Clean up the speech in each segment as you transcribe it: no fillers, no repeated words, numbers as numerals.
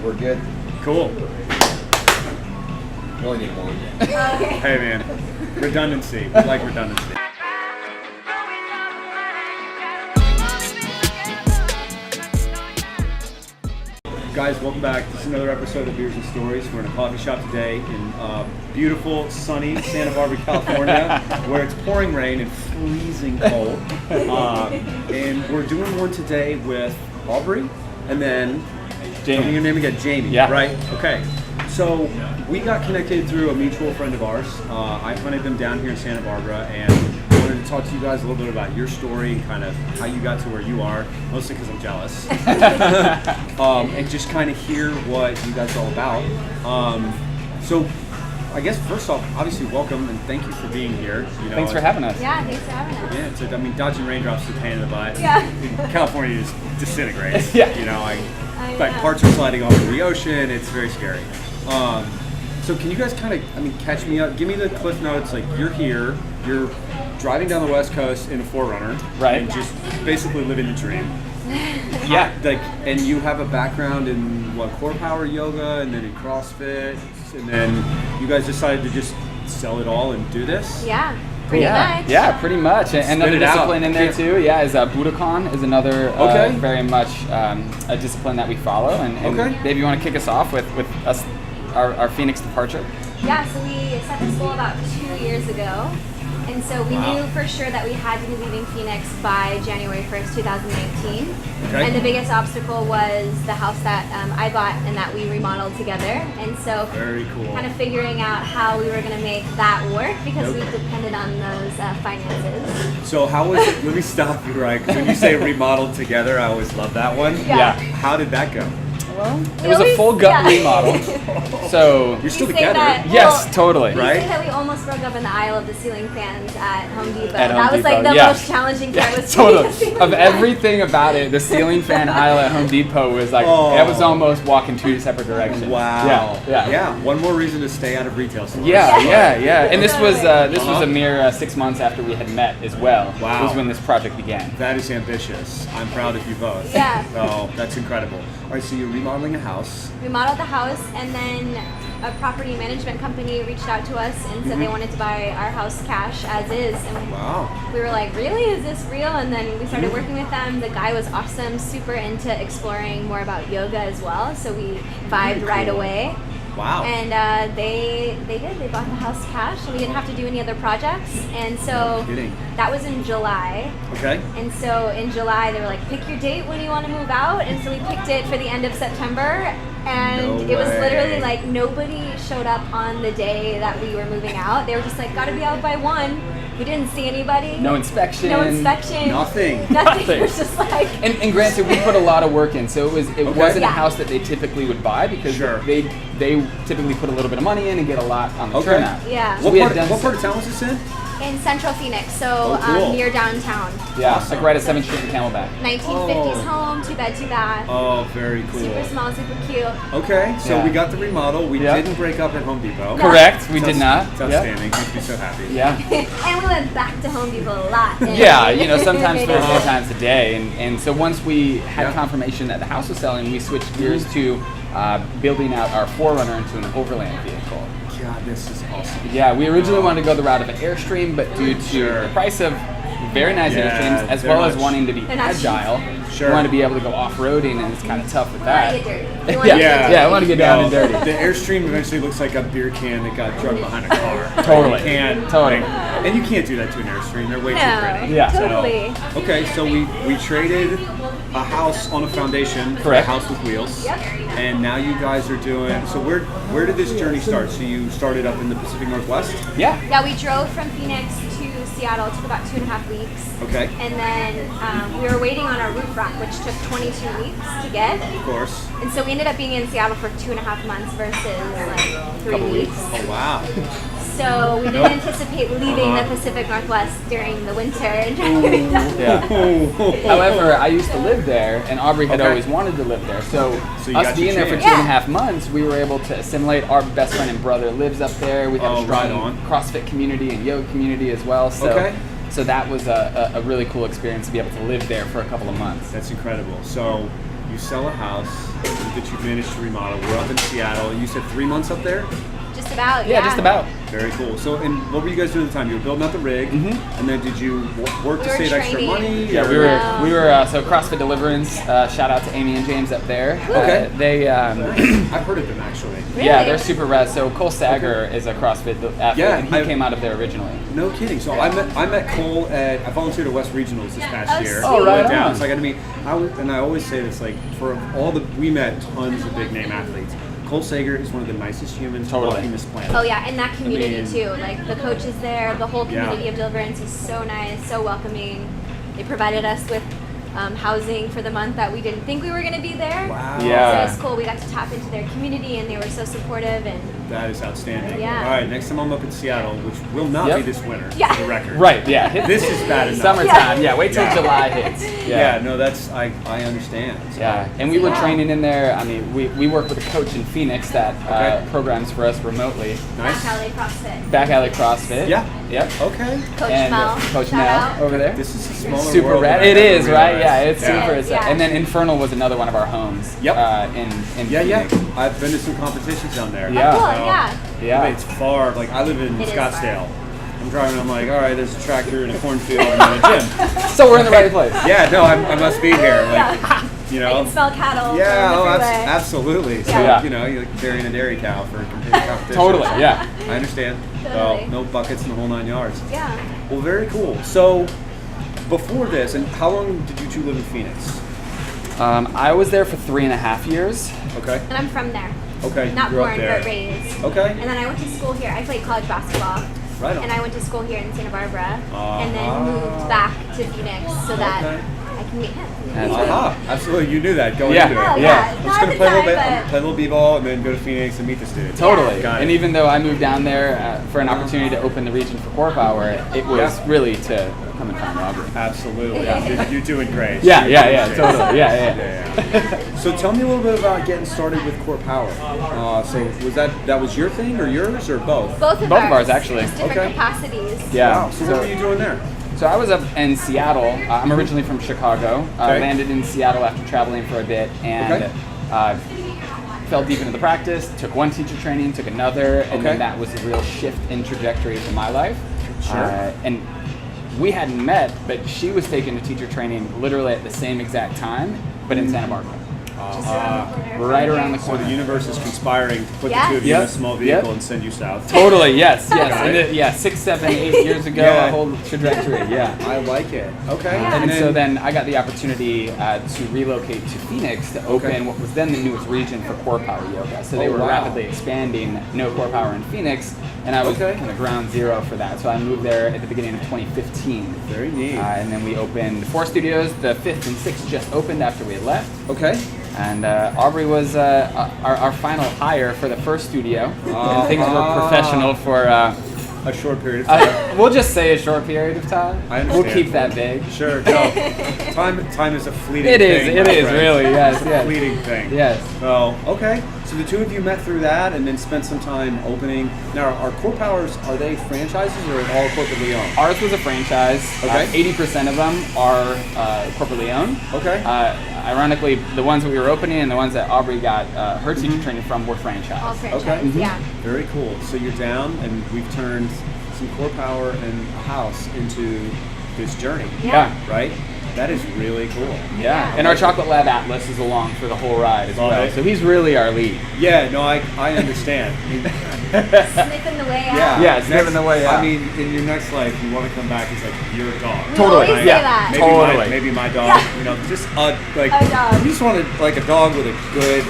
We're good. Cool. We only need one. Okay. Hey man, redundancy. We like redundancy. Guys, welcome back. This is another episode of Beers and Stories. We're in a coffee shop today in beautiful, sunny Santa Barbara, California, where it's pouring rain and freezing cold. And we're doing one today with Aubrey, and then tell me your name again, Jamie. Yeah. Right. Okay. So we got connected through a mutual friend of ours. I hunted them down here in Santa Barbara, and wanted to talk to you guys a little bit about your story and kind of how you got to where you are, mostly because I'm jealous. And just kind of hear what you guys are all about. So I guess first off, obviously welcome and thank you for being here. You know, Thanks for having us. Yeah, thanks for having us. Yeah, I mean, dodging raindrops is a pain in the butt. Yeah. California just disintegrates. Yeah. You know, I like know. parts are sliding off the ocean. It's very scary. So can you guys kind of, catch me up? Give me the cliff notes. Like, you're here, you're driving down the West Coast in a 4Runner, Right. And just basically living the dream. Yeah. Like, and you have a background in what, core power yoga, and then in CrossFit, and then you guys decided to just sell it all and do this. Yeah, pretty much. Yeah, pretty much. And another Spit it out. discipline in there too, is Budokan is another Okay. very much a discipline that we follow. And Okay. maybe you want to kick us off with us, our Phoenix departure. Yeah, so we set this goal about 2 years ago. And so we Wow. knew for sure that we had to be leaving Phoenix by January 1st, 2019. Okay. And the biggest obstacle was the house that I bought and that we remodeled together. And so Very cool. kind of figuring out how we were going to make that work because we depended on those finances. So how was it? Let me stop you, right? 'Cause when you say remodeled together, I always love that one. Yeah. How did that go? It was a full gut yeah. remodel. So You're still We say together. that- yes, totally. We Right? say that we almost broke up in the aisle of the ceiling fans at Home Depot. At Home That was like Depot, the yeah. most challenging part. Was Totally. putting the ceiling Of fan. everything about it, the ceiling fan aisle at Home Depot was like, Oh. it was almost walking two separate directions. Wow. Yeah. One more reason to stay out of retail stores. Yeah. And this was Uh-huh. a mere 6 months after we had met as well. Wow. Was when this project began. That is ambitious. I'm proud of you both. Yeah. Oh, that's incredible. All right, so you're remodeling a house. We modeled the house, and then a property management company reached out to us and said they wanted to buy our house cash as is. And Wow. we were like, really? Is this real? And then we started working with them. The guy was awesome, super into exploring more about yoga as well. So we vibed right cool. away. Wow. And they did. They bought the house cash, and we didn't have to do any other projects. And so No kidding. that was in July. Okay. And so in July, they were like, pick your date when you want to move out. And so we picked it for the end of September. And No it was way. literally like nobody showed up on the day that we were moving out. They were just like, gotta be out by 1. We didn't see anybody. No inspection. No inspection. Nothing. Nothing. It was just like. And granted, we put a lot of work in, so it wasn't Yeah. a house that they typically would buy because Sure. they typically put a little bit of money in and get a lot on the Okay. turnout. Yeah. So What we part, had done what part of town was this in? In Central Phoenix, so Oh, cool. near downtown. Yeah, Awesome. like right at 7th Street and Camelback. 1950s Oh. home, 2 bed, 2 bath. Oh, very cool. Super small, super cute. Okay, so Yeah. we got the remodel. We Yeah. didn't break up at Home Depot. No. Correct, we It's did not. It's Yeah. outstanding. Makes me so happy. Yeah. And we went back to Home Depot a lot. And Yeah, sometimes it 3 or is- 4 times a day. And so once we had Yeah. confirmation that the house was selling, we switched gears to building out our 4Runner into an Overland vehicle. God, this is awesome. Yeah, we originally wanted to go the route of an Airstream, but due to Sure. the price of very nice Yeah, Airstreams, as they're well as much- wanting to be They're not agile, Sure. we wanted to be able to go off-roading, and it's kind of tough with You wanna that. get dirty. You Yeah, wanna get dirty. yeah, I want to get down No, and dirty. The Airstream eventually looks like a beer can that got drugged behind a car. Totally. You can't, Totally. and you can't do that to an Airstream. They're way too No, pretty. Yeah. totally. Okay, so we traded a house on a foundation for a Correct. house with wheels. Yep. And now you guys are doing. So where did this journey start? So you started up in the Pacific Northwest. Yeah. Yeah, we drove from Phoenix to Seattle. It took about 2.5 weeks. Okay. And then we were waiting on our roof rack, which took 22 weeks to get. Of course. And so we ended up being in Seattle for 2.5 months versus like 3 Couple weeks. weeks. Oh wow. So we didn't Nope. anticipate leaving Uh-huh. the Pacific Northwest during the winter and driving down. Yeah. However, I used to live there, and Aubrey had Okay. always wanted to live there. So, So you us got your being there for chance. 2.5 months, we were able to assimilate. Our best friend and brother lives up there. We have Oh, a strong right on. CrossFit community and yoga community as well. So, Okay. so that was a really cool experience to be able to live there for a couple of months. That's incredible. So you sell a house that you've managed to remodel. We're up in Seattle. You said 3 months up there? Just about. Yeah, just about. Very cool. So, and what were you guys doing at the time? You were building out the rig, and then did you work We to were save extra training. money? Yeah, or- we were so CrossFit Deliverance. Shout out to Amy and James up there. Okay. They I've heard of them actually. Really? yeah, they're super rad. So Cole Sager is a CrossFit athlete, Yeah, and he came out of there originally. No kidding. So I met Cole I volunteered at West Regionals this past Oh, year. sweet. Oh, right Went down. on. So I got to meet. And I always say this, like we met tons of big name athletes. Cole Sager is one of the nicest humans Totally. walking this planet. Oh yeah, and that community I mean- too. Like the coaches there, the whole community Yeah. of Deliverance is so nice, so welcoming. They provided us with housing for the month that we didn't think we were going to be there. Wow. Yeah. So it's cool. We got to tap into their community, and they were so supportive. And That is outstanding. Yeah. All right, next time I'm up in Seattle, which will not Yep. be this winter, Yeah. for the record. Right. Yeah. This is bad enough. Summertime. Yeah. Wait till Yeah. July hits. Yeah, no, that's I understand. So- Yeah, and we were Yeah. training in there. I mean, we work with a coach in Phoenix that Okay. programs for us remotely. Nice. Back Alley CrossFit. Back Alley CrossFit. Yeah. Yep. Okay. Coach And Mel. Coach shout Mel out. over there. This is a smaller Super world rad. than I It ever is, right? realized. Yeah, it's Yeah. super. Yeah. And then Infernal was another one of our homes. Yep. In Yeah, yeah. Phoenix. I've been to some competitions down there. Yeah. Cool. So, Yeah. Yeah. I mean, it's far. Like I live in It is Scottsdale. I'm driving. I'm like, all right, there's a tractor and a cornfield and then a gym. So we're in the right place. Yeah, no, I must be here. Like, you I know. can smell cattle. Yeah, from oh, the freeway. absolutely. So, Yeah. you know, you're like carrying a dairy cow for competition. Totally. Yeah. I understand. Totally. No buckets in the whole 9 yards. Yeah. Well, very cool. So, before this, and how long did you two live in Phoenix? I was there for 3.5 years. Okay. And I'm from there. Okay. Not you grew up born, there. but raised. Okay. And then I went to school here. I played college basketball. Right on. And I went to school here in Santa Barbara. And then Uh-huh. moved back to Phoenix so that Okay. I can meet him. That's right. Aha, absolutely. You knew that going Yeah. into it. Oh, Yeah. yeah. I'm Not just at gonna the play a little time, bit, I'm gonna but play a little b-ball, and then go to Phoenix and meet this dude. Totally. Got it. And even though I moved down there for an opportunity to open the region for Core Power, it was Yeah. really to come and find Aubrey. Absolutely. You're doing great. Yeah, You're yeah, doing yeah, great. totally. Yeah, yeah. Yeah. So tell me a little bit about getting started with Core Power. So was that was your thing or yours or both? both of Both of ours, actually. Just different Okay. capacities. Yeah. Wow. So what were you doing there? So I was up in Seattle. I'm originally from Chicago. Okay. Landed in Seattle after traveling for a bit, and Okay. fell deep into the practice. Took one teacher training, took another, and Okay. then that was a real shift in trajectory for my life. Sure. And we hadn't met, but she was taking a teacher training literally at the same exact time, but in Santa Barbara. Right around the So corner. the universe is conspiring to put Yes. the two of you in a Yep. small vehicle Yep. and send you south. Totally, yes, yes. Got And it. yeah, 6, 7, 8 years ago, Yeah. a whole trajectory, yeah. I like it. Okay. Yeah. And so then I got the opportunity to relocate to Phoenix to open Okay. what was then the newest region for Core Power Yoga. So they Oh, were wow. rapidly expanding No Core Power in Phoenix, and I was Okay. kind of ground zero for that. So I moved there at the beginning of 2015. Very neat. And then we opened 4 studios. The 5th and 6th just opened after we left. Okay. And Aubrey was our final hire for the first studio. And things were professional for, A short period of time. we'll just say a short period of time. I We'll understand. keep that vague. Sure. No. Time is a fleeting It is, thing. it my is, friend. really, yes, It's a yes. fleeting thing. Yes. Oh, okay. So the two of you met through that and then spent some time opening. Now, are Core Powers, are they franchises or all corporately owned? Ours was a franchise. Okay. 80% of them are corporately owned. Okay. Ironically, the ones that we were opening and the ones that Aubrey got her teacher Mm-hmm. training from were franchise. All franchise. Okay. Yeah. Very cool. So you're down and we've turned some Core Power and a house into this journey. Yeah. Right? That is really cool. Yeah. And our Chocolate Lab Atlas is along for the whole ride as Love well. it. So he's really our lead. Yeah, no, I understand. Sniffing the way out. Yeah, it's never the way out. I mean, in your next life, you want to come back as like your dog. We Totally, always say yeah. that. Maybe Totally. maybe my dog. Yeah. You know, just a like A dog. You just wanted like a dog with a good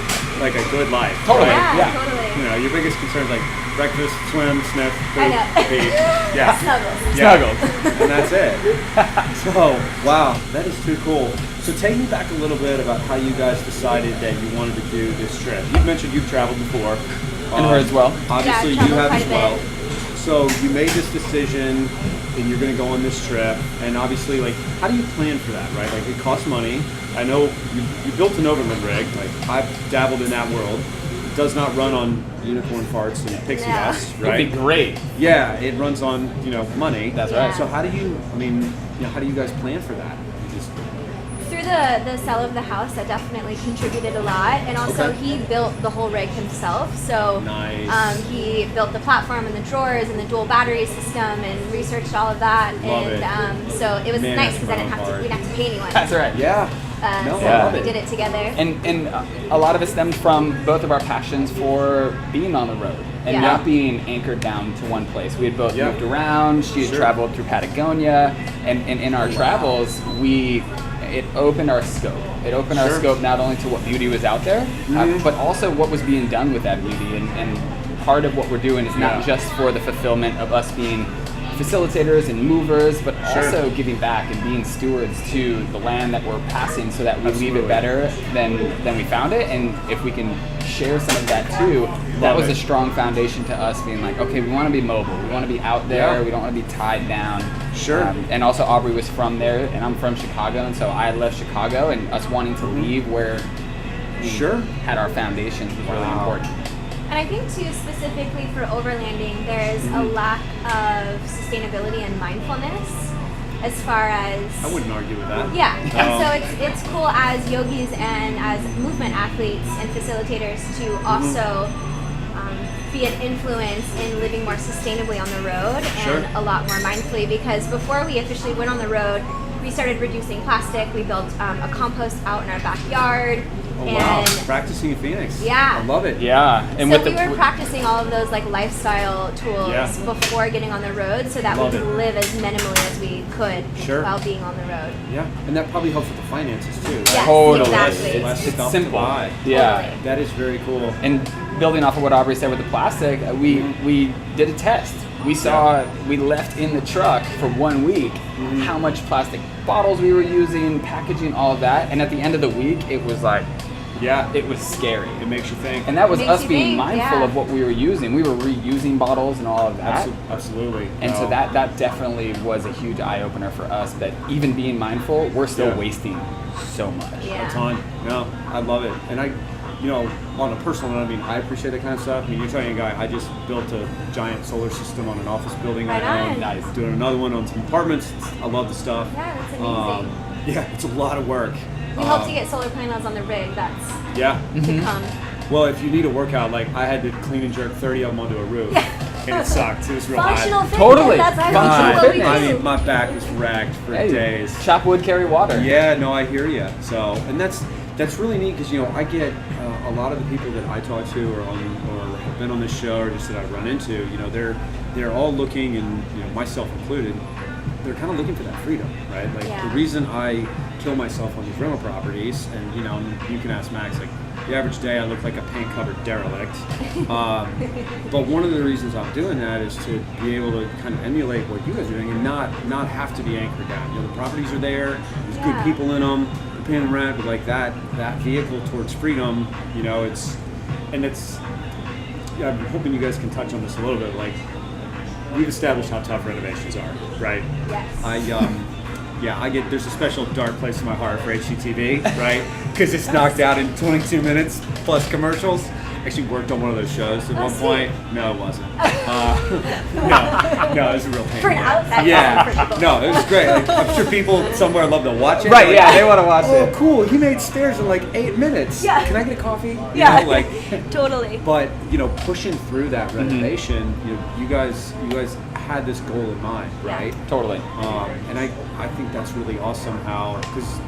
life. Totally. right? Yeah, Yeah. totally. You know, your biggest concern is like breakfast, swim, sniff, I poop, know. pee. Yeah. Snuggles. Yeah. Snuggles. And that's it. So, wow, that is too cool. So take me back a little bit about how you guys decided that you wanted to do this trip. You've mentioned you've traveled before. And her as well. Obviously, Yeah, you have traveled as quite a well. bit. So you made this decision, and you're going to go on this trip. And obviously, like, how do you plan for that, right? Like, it costs money. I know you built an Overland rig. Like, I've dabbled in that world. It does not run on unicorn farts and pixie No. dust, It'd right? be great. Yeah, it runs on money. That's Yeah. right. So how do you? I mean, how do you guys plan for that? You just Through the sale of the house that definitely contributed a lot, and also Okay. he built the whole rig himself. So Nice. he built the platform and the drawers and the dual battery system and researched all of that. Love and it. So it was Man, nice that's because I didn't have to. hard. We didn't have to pay anyone. That's right. Yeah. No, So I love we it. did it together. And a lot of it stems from both of our passions for being on the road and Yeah. not being anchored down to one place. We had both Yeah. moved around. She had Sure. traveled through Patagonia, and in our travels, it opened our scope. It opened our Sure. scope not only to what beauty was out there, but also what was being done with that beauty. And part of what we're doing is not Yeah. just for the fulfillment of us being facilitators and movers, but Sure. also giving back and being stewards to the land that we're passing so that we leave Absolutely. it better than we found it. And if we can share some of that too, that Love was it. a strong foundation to us being like, okay, we want to be mobile. We want to be out there. Yeah. We don't want to be tied down. Sure. And also Aubrey was from there and I'm from Chicago. And so I had left Chicago, and us wanting to leave where we Sure. had our foundations was really Wow. important. And I think too, specifically for overlanding, there's a lack of sustainability and mindfulness as far as I wouldn't argue with that. yeah. Oh. So it's cool as yogis and as movement athletes and facilitators to also be an influence in living more sustainably on the road Sure. and a lot more mindfully, because before we officially went on the road, we started reducing plastic. We built a compost out in our backyard. Oh, wow. And Practicing in Phoenix. Yeah. I love it. Yeah. And so with we the were practicing all of those like lifestyle tools Yeah. before getting on the road, so that Love we it. could live as minimally as we could Sure. while being on the road. Yeah. And that probably helps with the finances too, right? Yes, totally. exactly. Less It's stuff to simple. buy. Yeah. Totally. That is very cool. And building off of what Aubrey said with the plastic, we did a test. We saw, we left in the truck for 1 week how much plastic bottles we were using, packaging, all of that. And at the end of the week, it was like, Yeah. it was scary. It makes you think. And that was Makes us you being think, mindful yeah. of what we were using. We were reusing bottles and all of that. Absolutely. And so No. that definitely was a huge eye opener for us, that even being mindful, we're still Yeah. wasting so much. Yeah. A ton. No, I love it. And on a personal note, I mean, I appreciate that kind of stuff. I mean, you're telling a guy, I just built a giant solar system on an office building Right I own. on. Nice. Doing another one on some apartments. I love the stuff. Yeah, that's amazing. Yeah, it's a lot of work. We hope to get solar panels on the rig. That's Yeah. to come. Well, if you need a workout, like I had to clean and jerk 30 of them onto a roof, and it sucked. It was real Functional hot. fitness. Totally. That's Functional actually what we do. fitness. I mean, my back is racked for Hey, days. chop wood, carry water. Yeah, no, I hear you. So, and that's really neat because I get a lot of the people that I talk to or have been on this show or just that I run into. They're all looking, and myself included. They're kind of looking for that freedom, right? Like Yeah. the reason I kill myself on these rental properties, and you can ask Max, like the average day I look like a paint-covered derelict. But one of the reasons I'm doing that is to be able to kind of emulate what you guys are doing and not have to be anchored down. The properties are there. There's Yeah. good people in them. They're paying rent, but like that vehicle towards freedom, I'm hoping you guys can touch on this a little bit. Like we've established how tough renovations are, right? Yes. There's a special dark place in my heart for HGTV, right? Because it's knocked out in 22 minutes plus commercials. Actually worked on one of those shows at Oh, one sweet. point. No, it wasn't. No, it was a real pain. For an outside Yeah, person. no, it was great. Like, I'm sure people somewhere love to watch it. Right, Like, yeah, they want to watch Oh, it. cool! He made stairs in like 8 minutes. Yeah. Can I get a coffee? Yeah. Like, Totally. but pushing through that renovation, you guys had this goal in mind, Yeah. right? Totally. And I think that's really awesome how, because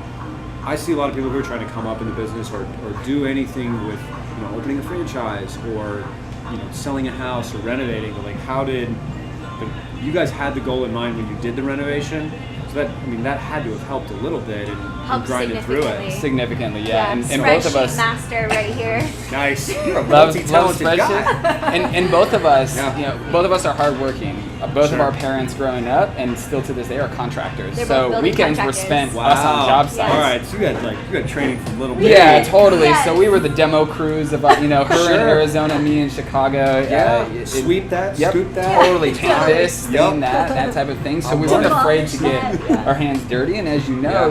I see a lot of people who are trying to come up in the business or do anything with opening a franchise or selling a house or renovating, but like you guys had the goal in mind when you did the renovation, so that had to have helped a little bit and Helped grinded through significantly. it. Significantly, yeah. And both of Spreadsheet us master right here. Nice. You're a love multi-talented spreadsheets. guy. And both of us, Yeah. both of us are hardworking. Both of Sure. our parents growing up and still to this day are contractors. They're both So building weekends were contractors. spent us on job sites. All right, so you got training from little. Yeah, did. totally. Yes. So we were the demo crews of, her in Sure. Arizona, me in Chicago. Yeah, it- sweep that, Yep, scoop that. totally. Paint this, stain Yep. that type of thing. So we love weren't it. afraid to get Polish that, yeah. our hands dirty. And as you know,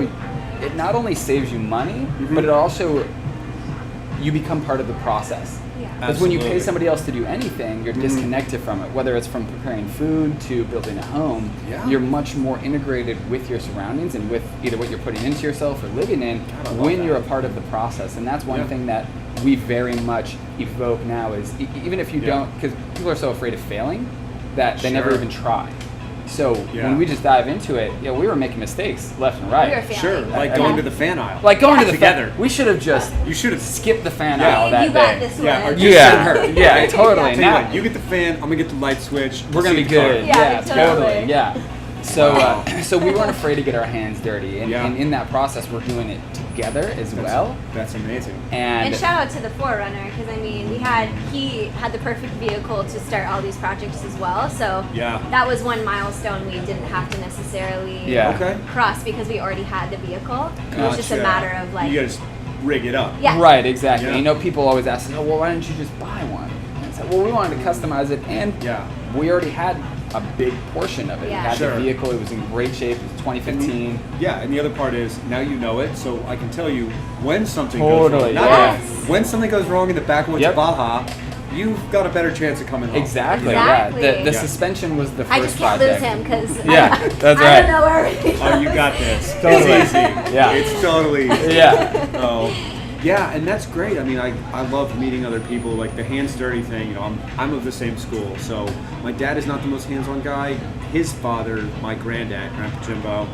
Yeah. it not only saves you money, Mhm. but it also, you become part of the process. yeah. Because when you pay Absolutely. somebody else to do anything, you're disconnected from it. Whether it's from preparing food to building a home, Yeah. you're much more integrated with your surroundings and with either what you're putting into yourself or living in God, I love when that. you're a part of the process. And that's one Yeah. thing that we very much evoke now is even if you Yeah. don't, because people are so afraid of failing that they never Sure. even try. So Yeah. when we just dive into it, we were making mistakes left and right. We were failing. Sure, like I going mean- to the fan aisle. Like going to the Together. we should have just You should have. skipped the fan Yeah. aisle Hey, that you got day. this one. Yeah, or just Yeah, send her. yeah, Right? totally. Tell you Now- what, you get the fan. I'm gonna get the light switch. We're gonna be see the car. good. Yeah, Yeah, totally. totally. Yeah. So, Wow. so we weren't afraid to get our hands dirty, and, Yeah. and in that process, we're doing it together as well. That's amazing. And shout out to the Forerunner, because I mean, he had the perfect vehicle to start all these projects as well. So Yeah. that was one milestone we didn't have to necessarily Yeah. Okay. cross because we already had the vehicle. It was just a Gotcha. matter of like, You gotta just rig it up. yeah, Right, exactly. Yeah. You know, people always ask, "Oh, well, why didn't you just buy one?" And it's like, well, we wanted to customize it, and Yeah. we already had a big portion of it. Yeah. We had Sure. the vehicle; it was in great shape. It was 2015. Yeah, and the other part is now you know it, so I can tell you when something Totally, goes wrong. Not yes. when something goes wrong in the backwoods Yep. of Baja, you've got a better chance of coming home. Exactly. Exactly. Yeah. The Yeah. suspension was the first I just can't project. lose him because Yeah, that's I right. don't know where we Oh, you got this. Totally. It's easy. Yeah. It's totally easy. Yeah. Oh, yeah, and that's great. I mean, I love meeting other people. Like the hands dirty thing. You know, I'm of the same school. So my dad is not the most hands-on guy. His father, my granddad, Grandpa Jimbo,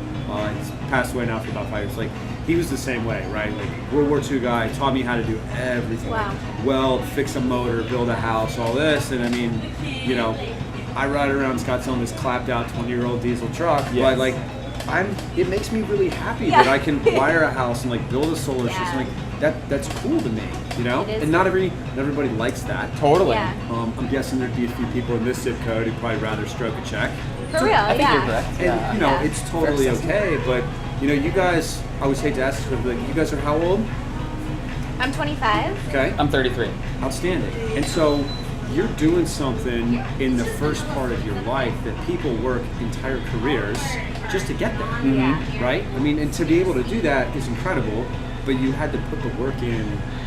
he's passed away now for about 5 years. Like he was the same way, right? Like World War II guy, taught me how to do everything. Wow. Weld, fix a motor, build a house, all this. And I mean, you know, I ride around Scottsdale this clapped out 20-year-old diesel truck, Yes. but like. It makes me really happy Yeah. that I can wire a house and like build a solar Yeah. system. Like that's cool to me, you know. It is And not everybody likes that. Totally. Yeah. I'm guessing there'd be a few people in this zip code who'd probably rather stroke a check. For real, I think yeah. you're correct. And Yeah. you know, Yeah. it's totally Fair assessment. okay. But you know, you guys, I always hate to ask this, but like, you guys are how old? I'm 25. Okay. I'm 33. Outstanding. And so you're doing something in the first part of your life that people work entire careers just to get there. Yeah. Right? I mean, and to be able to do that is incredible, but you had to put the work in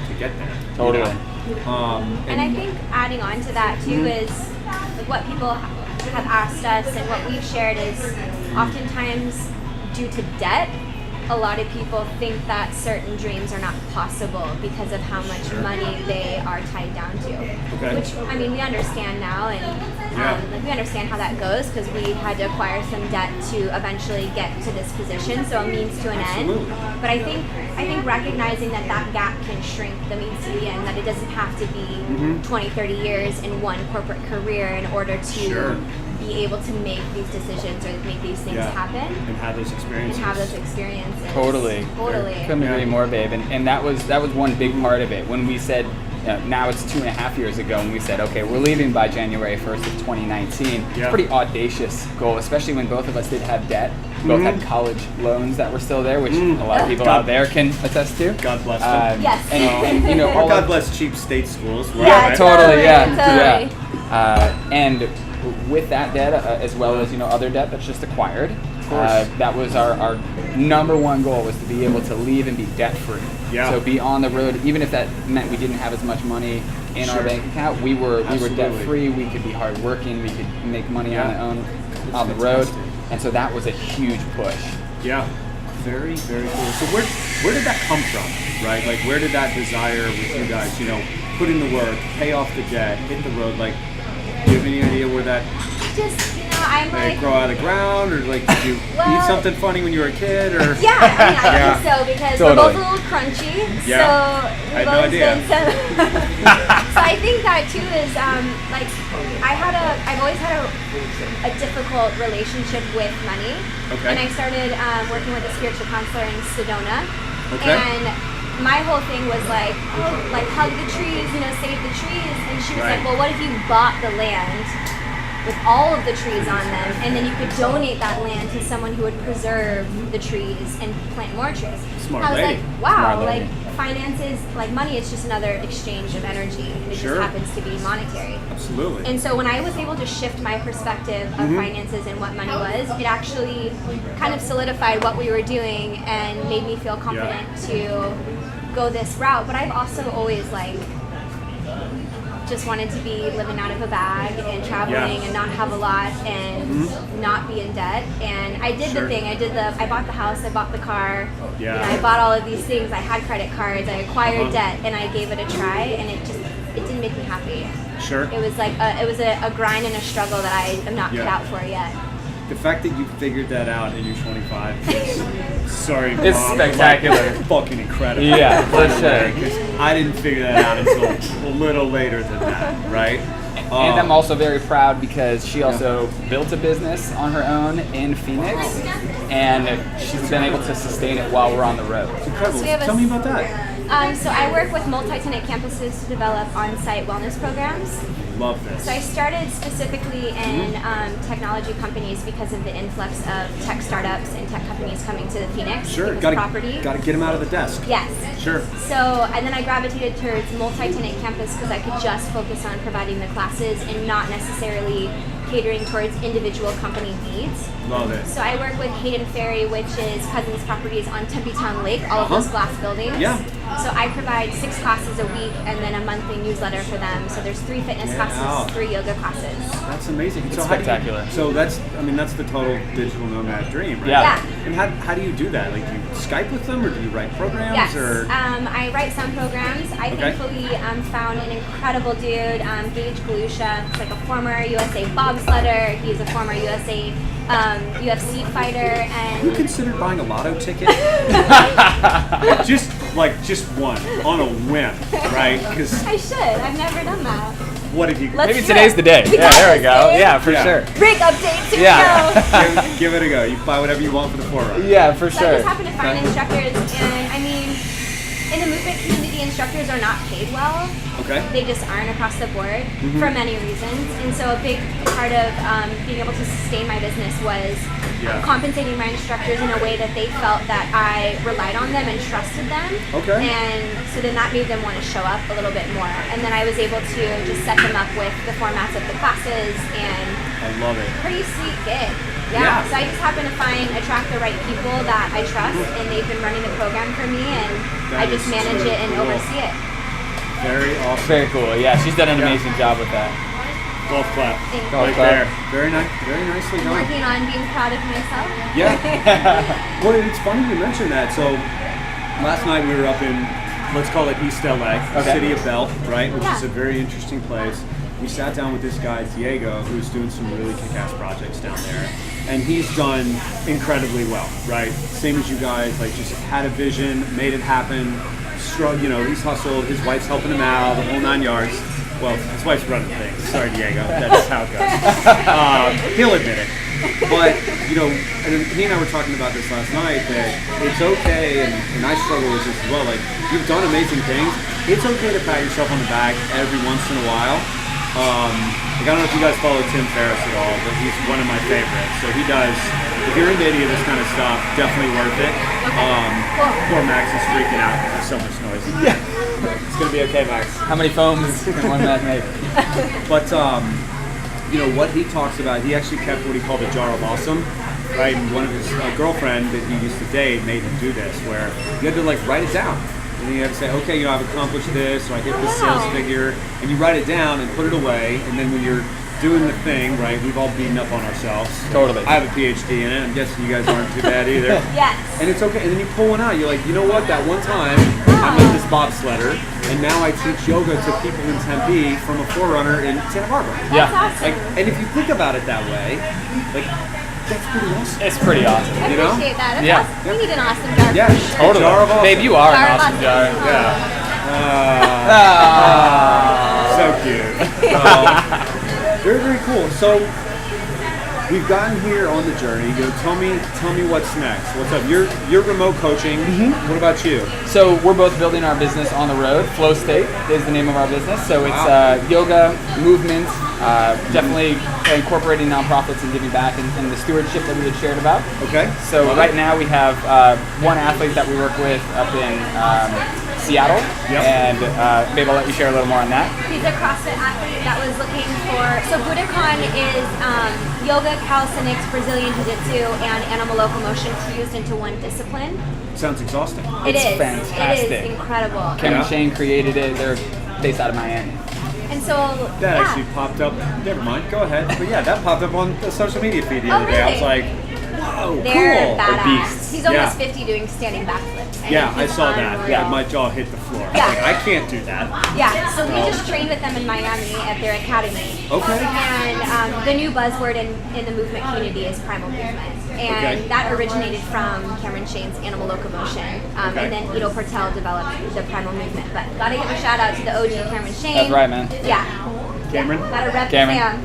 to get there. you Totally. know? And I think adding on to that too is like what people have asked us and what we've shared is oftentimes due to debt, a lot of people think that certain dreams are not possible because of how much money they are tied down to. Okay. Which I mean we understand now, and Yeah. like we understand how that goes because we had to acquire some debt to eventually get to this position, so a means to an Absolutely. end. But I think recognizing that gap can shrink the means to the end, that it doesn't have to be 20, 30 years in one corporate career in order to Sure. be able to make these decisions or make these things Yeah. happen and have those and experiences. have those experiences. Totally. Totally. Couldn't Yeah. agree more, babe. And that was one big part of it. When we said, now it's 2.5 years ago, and we said, okay, we're leaving by January 1st of 2019. Yeah. Pretty audacious goal, especially when both of us did have debt. Both had college loans that were still there, which a lot of people God- out there can attest to. God bless them. Yes. And you know, Or all God of, bless cheap state schools. Yeah, right? totally, yeah, Totally. yeah. And with that debt, as well as other debt that's just acquired, course. that was our number one goal, was to be able to leave and be debt free. Yeah. So be on the road, even if that meant we didn't have as much money in our Sure. bank account. We were Absolutely. debt free. We could be hardworking. We could make money on Yeah. our own That's on the road, fantastic. and so that was a huge push. Yeah, very, very cool. So where did that come from, right? Like, where did that desire with you guys, put in the work, pay off the debt, hit the road, like, do you have any idea where that Just I'm did like it grow out of the ground, or like, did you Well- eat something funny when you were a kid, or? yeah, I mean, I Yeah. think so because Totally. we're both a little crunchy. Yeah. So I had we've no always idea. been so I think that too is like I've always had a difficult relationship with money. Okay. And I started working with a spiritual counselor in Sedona. Okay. And my whole thing was like, oh, like hug the trees, save the trees. And she was Right. like, well, what if you bought the land with all of the trees on them, and then you could donate that land to someone who would preserve the trees and plant more trees. Smart I was lady. like, wow, Smart lady. like finances, like money is just another exchange of energy. It Sure. just happens to be monetary. Absolutely. And so when I was able to shift my perspective of finances and what money was, it actually kind of solidified what we were doing and made me feel confident to go this route. But I've also always just wanted to be living out of a bag and traveling and not have a lot and not be in debt. And I did the thing. I bought the house, I bought the car. Yeah. You know, I bought all of these things. I had credit cards, I acquired debt, and I gave it a try, and it didn't make me happy. Sure. It was like a grind and a struggle that I am not cut out for yet. The fact that you figured that out and you're 25 is, sorry, It's Mom, spectacular. like, fucking incredible. Yeah, for sure. Because I didn't figure that out until a little later than that, right? And I'm also very proud because she also built a business on her own in Phoenix, and she's been able to sustain it while we're on the road. Incredible. So we have Tell me about that. So I work with multi-tenant campuses to develop on-site wellness programs. Love this. So I started specifically in technology companies because of the influx of tech startups and tech companies coming to the Phoenix Sure, property. Gotta get them out of the desk. Yes. Sure. So, and then I gravitated towards multi-tenant campus because I could just focus on providing the classes and not necessarily catering towards individual company needs. Love it. So I work with Hayden Ferry, which is Cousins Properties on Tempe Town Lake, all of those glass buildings. Yeah. So I provide 6 classes a week and then a monthly newsletter for them. So there's 3 fitness classes, 3 yoga classes. That's amazing. It's so spectacular. So that's the total digital nomad dream, right? Yeah. And how do you do that? Like, do you Skype with them, or do you write programs? Yes, Or I write some programs. I thankfully found an incredible dude, Gage Galusha. He's like a former USA bobsledder. He's a former USA UFC fighter, and you considered buying a lotto ticket? just one on a whim, right? Because I should. I've never done that. what if you? Let's Maybe today's the day. Yeah, there we go. Yeah, for sure. Rig updates. Here Yeah. we go. give it a go. You buy whatever you want for the forerunner. Yeah, for So I sure. just happened to find instructors, and I mean, in the movement community, instructors are not paid well. Okay. They just aren't across the board for many reasons. And so a big part of being able to sustain my business was compensating my instructors in a way that they felt that I relied on them and trusted them. Okay. And so then that made them want to show up a little bit more. And then I was able to just set them up with the formats of the classes and I love it. pretty sweet gig. Yeah. So I just happen to attract the right people that I trust, and they've been running the program for me, and I just manage it and oversee it. Very awesome. Very cool. Yeah, she's done an amazing job with that. Golf clap. Thank Golf you. clap. Right there. Very nice. Very nicely I'm done. working on being proud of myself. Yeah. Well, it's funny you mention that. So last night we were up in, let's call it East LA, the city of Bell, right? Which is a very interesting place. We sat down with this guy, Diego, who's doing some really kick-ass projects down there. And he's done incredibly well, right? Same as you guys, like just had a vision, made it happen, he's hustled, his wife's helping him out, the whole 9 yards. Well, his wife's running things. Sorry, Diego. That's how it goes. He'll admit it. But, and he and I were talking about this last night, that it's okay, and I struggle with this as well, like, you've done amazing things. It's okay to pat yourself on the back every once in a while. I don't know if you guys follow Tim Ferriss at all, but he's one of my favorites. So he does, if you're into any of this kind of stuff, definitely worth it. Poor Max is freaking out because there's so much noise. Yeah. It's going to be okay, Max. How many foams can one man make? But, what he talks about, he actually kept what he called a jar of awesome, right? And one of his girlfriend that he used to date made him do this, where you had to, write it down. And then you have to say, okay, I've accomplished this, or I hit this sales figure, and you write it down and put it away, and then when you're doing the thing, right, we've all beaten up on ourselves. Totally. I have a PhD in it. I'm guessing you guys aren't too bad either. Yes. And it's okay. And then you pull one out. You're like, you know what? That one time I met this bobsledder, and now I teach yoga to people in Tempe from a forerunner in Santa Barbara. That's awesome. And if you think about it that way, that's pretty awesome. It's pretty awesome. I appreciate that. That's Yeah. awesome. We need an awesome jar. Yeah, for sure. Totally. Jar of awesome. Babe, you are Jar an of awesome jar. So cute. Very, very cool. So we've gotten here on the journey. Tell me what's next. What's up? You're remote coaching. What about you? So we're both building our business on the road. Flow State is the name of our business. So it's yoga, movement, definitely incorporating nonprofits and giving back and the stewardship that we had shared about. Okay. So right now we have one athlete that we work with up in Seattle, and maybe I'll let you share a little more on that. He's a CrossFit athlete that was looking for. So Budokan is yoga, calisthenics, Brazilian Jiu-Jitsu, and animal locomotion fused into one discipline. Sounds exhausting. It It's is fantastic. It is incredible. Kim and Shane created it. They're based out of Miami. And so That yeah. actually popped up. Never mind. Go ahead. But yeah, that popped up on the social media feed the Oh, other day. I was really? like, whoa, They're cool. badass. beasts. He's almost Yeah. 50 doing standing backflips. Yeah, I he's saw that. unreal. Yeah, my jaw hit the floor. Yeah. I was like, I can't do that. Yeah, so we just trained with them in Miami at their academy. Okay. And the new buzzword in the movement community is primal movement. And Okay. that originated from Cameron Shane's animal locomotion. Okay. And then Ido Portel developed the primal movement. But gotta give a shout out to the OG Cameron Shane. That's right, man. Yeah. Cameron? Gotta rep Cameron.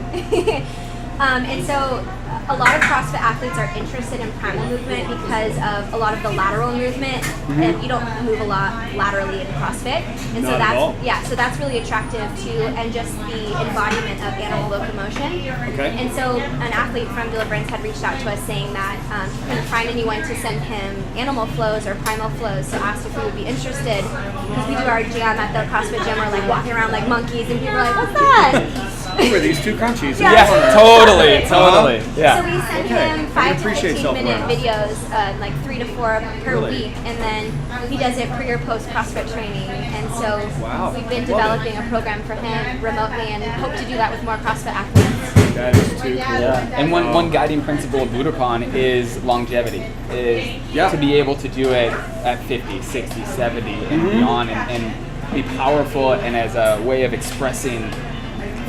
Sam. And so a lot of CrossFit athletes are interested in primal movement because of a lot of the lateral movement, and you don't move a lot laterally in CrossFit, and so Not at all. so that's really attractive too, and just the embodiment of animal locomotion. Okay. And so an athlete from Deliverance had reached out to us saying that he couldn't find anyone to send him animal flows or primal flows, so asked if we would be interested because we do our jam at the CrossFit gym. We're like walking around like monkeys, and people are like, "What's that?" Who are these two crunchies? Yeah. Yeah, totally, totally. So Yeah. we send Okay. him I 5 to appreciate 15-minute self-awareness. videos, like 3 to 4 per Really? week, and then he does it pre or post CrossFit training. And so Wow. we've been Love developing a program for him remotely, and hope to do that with more CrossFit athletes. That is too cool. Yeah. And one guiding principle of Budokan is longevity, is Yeah. to be able to do it at 50, 60, 70 and beyond, and be powerful and as a way of expressing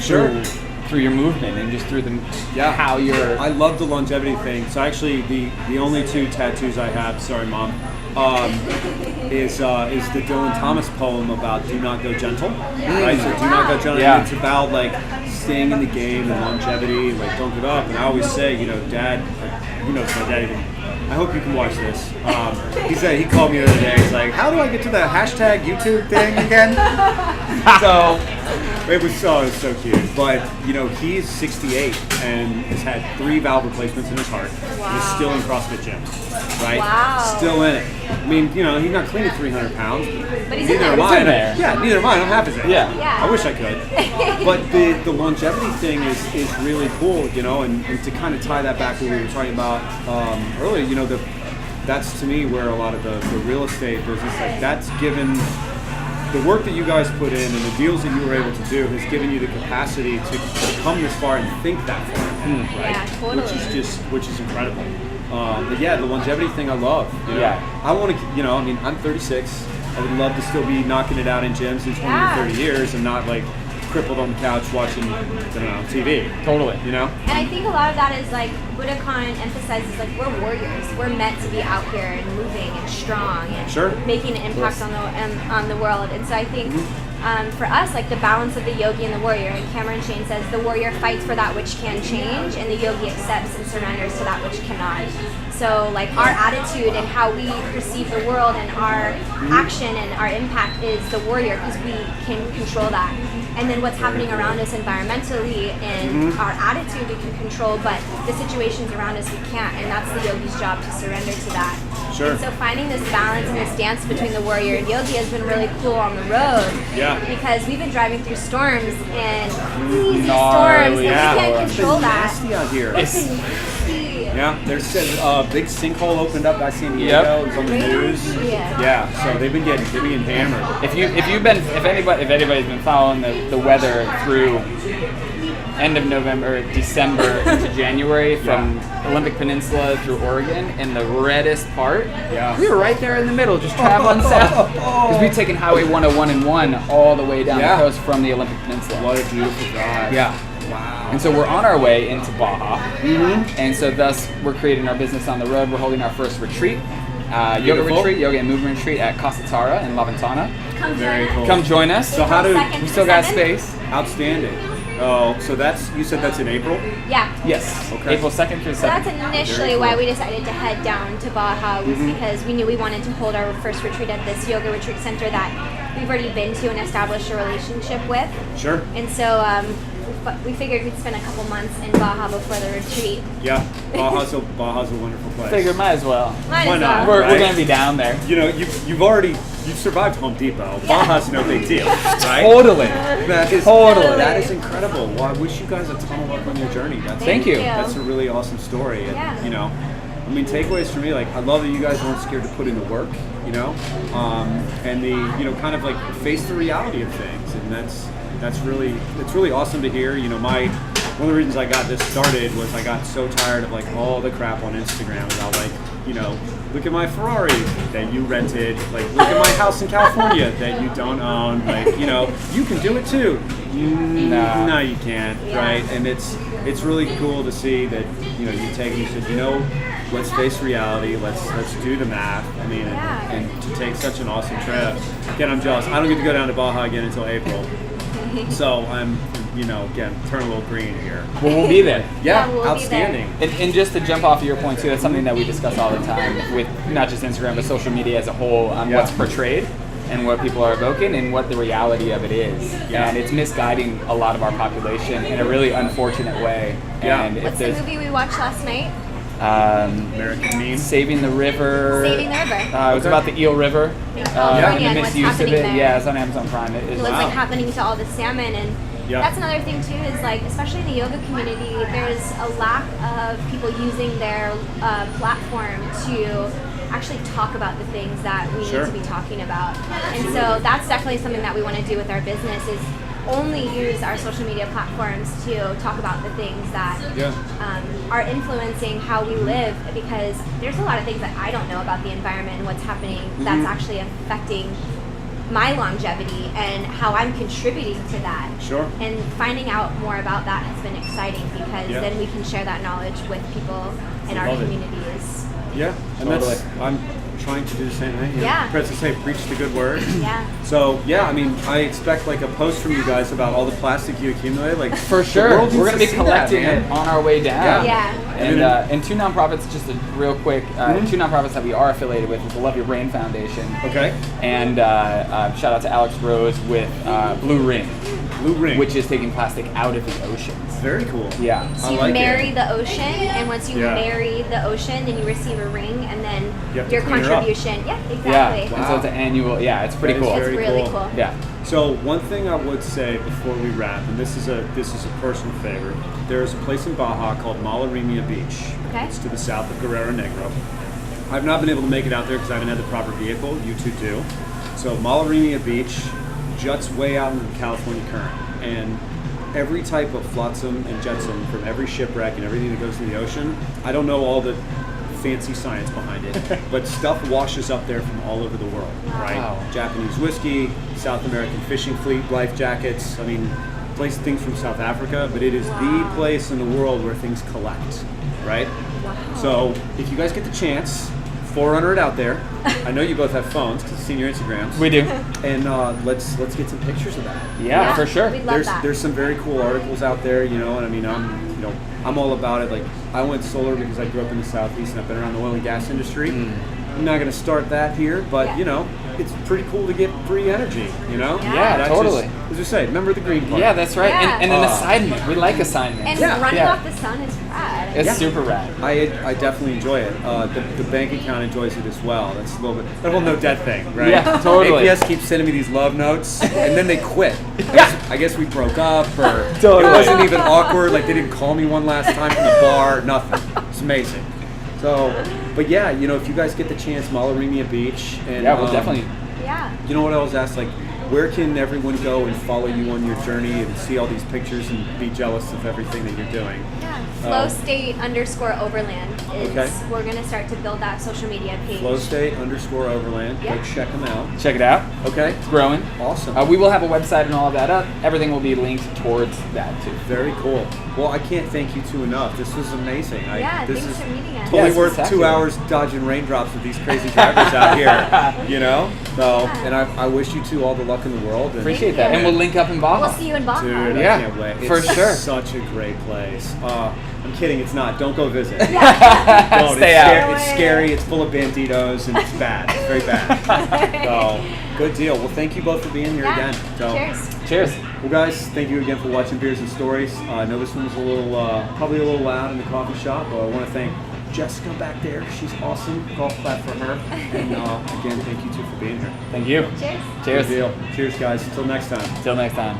Sure. through your movement and just through how you're. I love the longevity thing. So actually, the only 2 tattoos I have, sorry mom, is the Dylan Thomas poem about "Do Not Go Gentle." Right. So "Do Not Go Gentle." Yeah. It's about like staying in the game and longevity, like don't give up. And I always say, Dad, who knows my dad even. I hope you can watch this. He called me the other day. He's like, "How do I get to the hashtag YouTube thing again?" So it was so cute. But he's 68 and has had 3 valve replacements in his heart. And is still in CrossFit gyms, right? Wow. Still in it. I mean, he's not cleaning 300 pounds. But he's in neither there. am He's I. in there. Yeah, neither am I. I'm half his age. Yeah. Yeah. I wish I could. But the longevity thing is really cool, and to kind of tie that back to what we were talking about earlier, that's to me where a lot of the real estate business, like that's given the work that you guys put in and the deals that you were able to do has given you the capacity to come this far and think that far ahead, right? Yeah, totally. Which is incredible. But yeah, the longevity thing I love. Yeah. I want to, I'm 36. I would love to still be knocking it out in gyms in 20 Yeah. or 30 years and not like crippled on the couch watching, TV. Totally. And I think a lot of that is like Budokan emphasizes like we're warriors. We're meant to be out here and moving and strong and Sure. making an impact on the world. And so I think for us, like the balance of the yogi and the warrior. And Cameron Shane says the warrior fights for that which can change, and the yogi accepts and surrenders to that which cannot. So like our attitude and how we perceive the world and our action and our impact is the warrior because we can control that. And then what's happening around us environmentally and our attitude we can control, but the situations around us we can't, and that's the yogi's job to surrender to that. Sure. And so finding this balance and this dance between the warrior and yogi has been really cool on the road. Yeah. Because we've been driving through storms and crazy Gnarly, storms, and yeah. we can't It's control been that. nasty out here. It's been nasty. Yeah, there's a big sinkhole opened up by San Diego. Yep. It was on the news. Yeah. Yeah, so they've been getting hammered. If anybody's been following the weather through end of November, December into January from Olympic Peninsula through Oregon and the reddest part, Yeah. we were right there in the middle, just traveling south. Because we've taken Highway 101 and 1 all the way down Yeah. the coast from the Olympic Peninsula. What a beautiful drive. Yeah. Wow. And so we're on our way into Baja, and so thus we're creating our business on the road. We're holding our first retreat, yoga Beautiful. retreat, yoga and movement retreat at Casa Tara in La Ventana. Come Very join us. cool. Come join us. So how do Second We to still got seventh? space. outstanding? Oh, so you said that's in April? Yeah. Yes. Okay. April 2nd through So that's 7th. initially Very why cool. we decided to head down to Baja was because we knew we wanted to hold our first retreat at this yoga retreat center that we've already been to and established a relationship with. Sure. And so we figured we'd spend a couple months in Baja before the retreat. Yeah. Baja's a wonderful place. Figured might as well. Might Why as not? well. We're Right. gonna be down there. You've survived Home Depot. Baja's no big deal, right? Totally. That is Totally. That is incredible. Well, I wish you guys a ton of luck on your journey. Thank you. That's a really awesome story. And, Yeah. takeaways for me, like, I love that you guys weren't scared to put in the work, and the, kind of like face the reality of things. And It's really awesome to hear. You know, one of the reasons I got this started was I got so tired of like all the crap on Instagram about like, you know, look at my Ferrari that you rented, like look at my house in California that you don't own, like, you know, you can do it too. No, you can't, right? And it's really cool to see that, you know, you take and you said, you know, let's face reality, let's do the math. I mean, and to take such an awesome trip. Again, I'm jealous. I don't get to go down to Baja again until April. So I'm, you know, again, turn a little green here. Well, we'll be there. Yeah, we'll outstanding. Be there. And just to jump off of your point too, that's something that we discuss all the time with not just Instagram but social media as a whole on what's portrayed and what people are evoking and what the reality of it is. Yeah. And it's misguiding a lot of our population in a really unfortunate way. Yeah. And What's the movie we watched last night? American Meme. Saving the River. Saving the River. It was about the Eel River. California and the and what's misuse of happening it. there. Yeah, it's on Amazon Prime. It is What's like happening to all the salmon, and that's another thing too, is like, especially in the yoga community, there's a lack of people using their platform to actually talk about the things that we need to be talking about. And so that's definitely something that we want to do with our business, is only use our social media platforms to talk about the things that are influencing how we live, because there's a lot of things that I don't know about the environment and what's happening that's actually affecting my longevity and how I'm contributing to that. Sure. And finding out more about that has been exciting, because then we can share that knowledge with people in our communities. Yeah, and that's, I'm trying to do the same thing. Press to say, preach the good word. So I mean, I expect like a post from you guys about all the plastic you accumulate. Like for sure, we're going to be collecting it on our way down. And two nonprofits, just a real quick, two nonprofits that we are affiliated with is the Love Your Brain Foundation. Okay. And shout out to Alex Rose with Blue Ring, which is taking plastic out of the oceans. Very cool. Yeah. So you marry the ocean, and once you marry the ocean, then you receive a ring, and then your contribution. Yeah, exactly. Yeah. And so it's an annual. Yeah, it's pretty cool. It's really cool. Yeah. So one thing I would say before we wrap, and this is a personal favorite. There is a place in Baja called Malarimia Beach. Okay. It's to the south of Guerrero Negro. I've not been able to make it out there because I haven't had the proper vehicle. You two do. So Malarimia Beach juts way out into the California current, and every type of flotsam and jetsam from every shipwreck and everything that goes to the ocean, I don't know all the fancy science behind it, but stuff washes up there from all over the world, right? Japanese whiskey, South American fishing fleet, life jackets, I mean, things from South Africa, but it is the place in the world where things collect, right? So if you guys get the chance, forerunner it out there. I know you both have phones because I've seen your Instagrams. We do. And let's get some pictures of that. Yeah, for sure. We'd love that. There's some very cool articles out there, you know, and I mean I'm all about it. Like, I went solar because I grew up in the Southeast and I've been around the oil and gas industry. I'm not going to start that here, but you know, it's pretty cool to get free energy, you know? Yeah, totally. As you say, remember the green part. Yeah, that's right. Yeah. And an assignment. We like assignments. And running off the sun is rad. It's super rad. I definitely enjoy it. The bank account enjoys it as well. That's a little bit, the whole no debt thing, right? Yeah, totally. APS keeps sending me these love notes, and then they quit. I guess we broke up, or Totally. It wasn't even awkward. Like, they didn't call me one last time from the bar, nothing. It's amazing. So, but yeah, you know, if you guys get the chance, Malarimia Beach, and we'll definitely. Yeah. You know what I was asked, like, where can everyone go and follow you on your journey and see all these pictures and be jealous of everything that you're doing? Yeah. Flow_State_Overland is we're gonna start to build that social media page. Flow_State_Overland. Go check them out. Check it out. Okay. It's growing. Awesome. We will have a website and all of that up. Everything will be linked towards that too. Very cool. Well, I can't thank you two enough. This was amazing. Thanks for meeting us. Totally worth 2 hours dodging raindrops with these crazy drivers out here. You know? So, and I wish you two all the luck in the world. And appreciate that. And we'll link up in Baja. We'll see you in Baja. Dude, yeah, I can't wait. For sure. Such a great place. I'm kidding, it's not. Don't go visit. Stay out. It's scary, it's full of banditos, and it's bad. It's very bad. So, good deal. Well, thank you both for being here again. So, Cheers. Well, guys, thank you again for watching Beers and Stories. I know this one was a little, probably a little loud in the coffee shop, but I want to thank Jessica back there. She's awesome. Golf clap for her. And again, thank you two for being here. Thank you. Cheers. Cheers. Good deal. Cheers, guys. Until next time. Till next time.